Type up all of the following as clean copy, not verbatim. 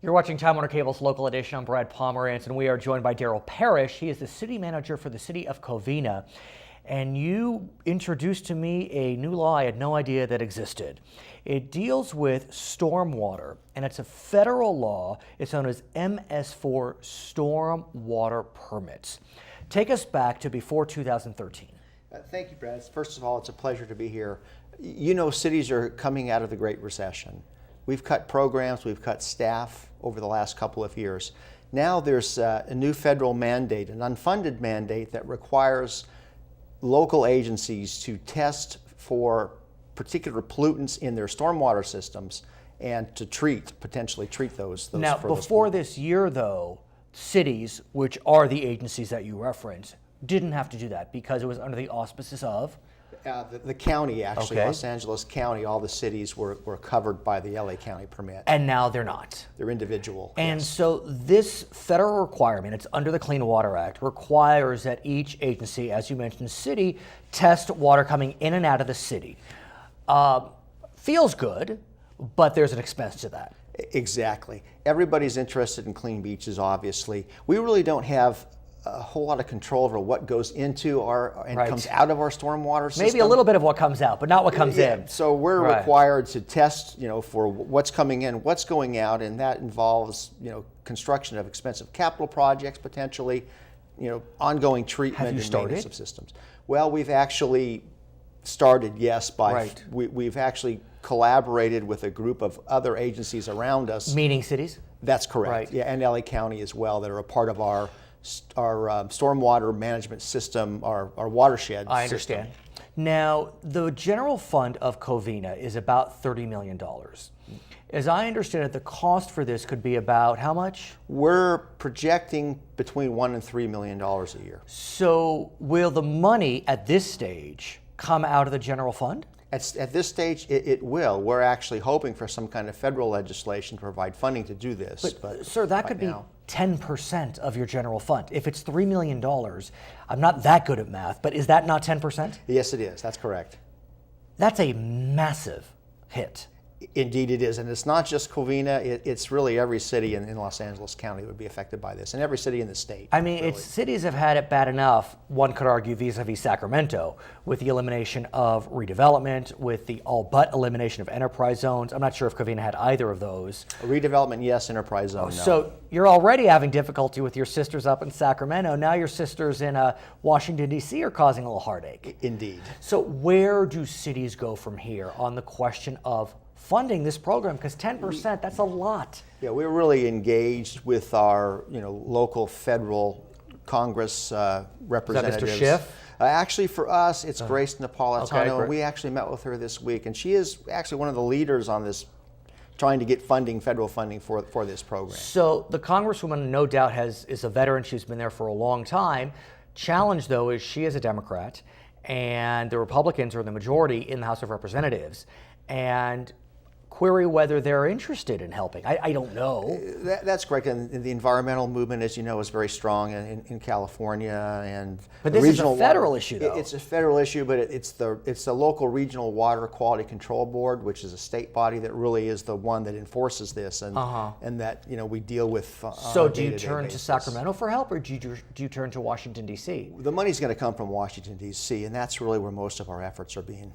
You're watching Time Warner Cable's Local Edition. I'm Brad Pomerance, and we are joined by Daryl Parrish. He is the city manager for the city of Covina. And you introduced to me a new law I had no idea that existed. It deals with stormwater, and it's a federal law. It's known as MS4 stormwater permits. Take us back to before 2013. Thank you, Brad. First of all, it's a pleasure to be here. You know, cities are coming out of the Great Recession. We've cut programs, we've cut staff over the last couple of years. Now there's a new federal mandate, an unfunded mandate that requires local agencies to test for particular pollutants in their stormwater systems and to potentially treat those. Now, before this year, though, cities, which are the agencies that you reference, didn't have to do that because it was under the auspices of? The county, actually, Okay. Los Angeles County, all the cities were covered by the LA County permit. And now they're not. They're individual. And yes. so this federal requirement, it's under the Clean Water Act, requires that each agency, as you mentioned, city, test water coming in and out of the city. Feels good, but there's an expense to that. Exactly. Everybody's interested in clean beaches, obviously. We really don't have a whole lot of control over what goes into and Right. comes out of our stormwater system. Maybe a little bit of what comes out, but not what comes in. So we're Right. required to test, for what's coming in, what's going out, and that involves, construction of expensive capital projects potentially, ongoing treatment Have you and maintenance started? of systems. Well, we've actually started, yes, Right. we've actually collaborated with a group of other agencies around us. Meaning cities? That's correct. Right. Yeah, and LA County as well, that are a part of our stormwater management system, our watershed I understand. system. Now, the general fund of Covina is about $30 million. As I understand it, the cost for this could be about how much? We're projecting between $1 and $3 million a year. So will the money at this stage come out of the general fund? At this stage, it will. We're actually hoping for some kind of federal legislation to provide funding to do this. But Sir, that right could be now, 10% of your general fund. If it's $3 million, I'm not that good at math, but is that not 10%? yes, it is. That's correct. That's a massive hit. Indeed it is, and it's not just Covina, it's really every city in Los Angeles County would be affected by this, and every city in the state. I mean, really. cities have had it bad enough, one could argue vis-a-vis Sacramento, with the elimination of redevelopment, with the all but elimination of enterprise zones. I'm not sure if Covina had either of those. Redevelopment, yes. Enterprise zone, no. So you're already having difficulty with your sisters up in Sacramento. Now your sisters in Washington, D.C. are causing a little heartache. Indeed. So where do cities go from here on the question of funding this program? Because 10%, that's a lot. Yeah, we're really engaged with our local federal Congress representatives. Mr. Schiff? Actually, for us, it's Grace Napolitano. Okay, great. We actually met with her this week, and she is actually one of the leaders on this, trying to get federal funding for this program. So the Congresswoman, no doubt, is a veteran. She's been there for a long time. Challenge, though, is she is a Democrat, and the Republicans are the majority in the House of Representatives. And query whether they're interested in helping. I don't know. That's correct, and the environmental movement, as you know, is very strong in California, and But the this is a regional federal water- issue, though. It's a federal issue, but it's the local regional water quality control board, which is a state body that really is the one that enforces this, and that we deal with. So do you turn to Sacramento for help, or do you turn to Washington, D.C.? The money's going to come from Washington, D.C., and that's really where most of our efforts are being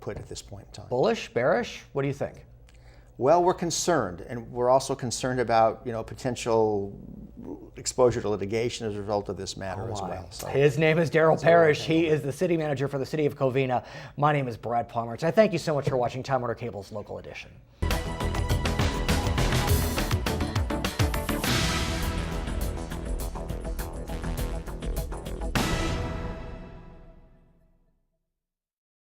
put at this point in time. Bullish, bearish? What do you think? Well, we're concerned, and we're also concerned about potential exposure to litigation as a result of this matter as well. So His name is Daryl Parrish. He is the city manager for the city of Covina. My name is Brad Pomerance. I thank you so much for watching Time Warner Cable's Local Edition.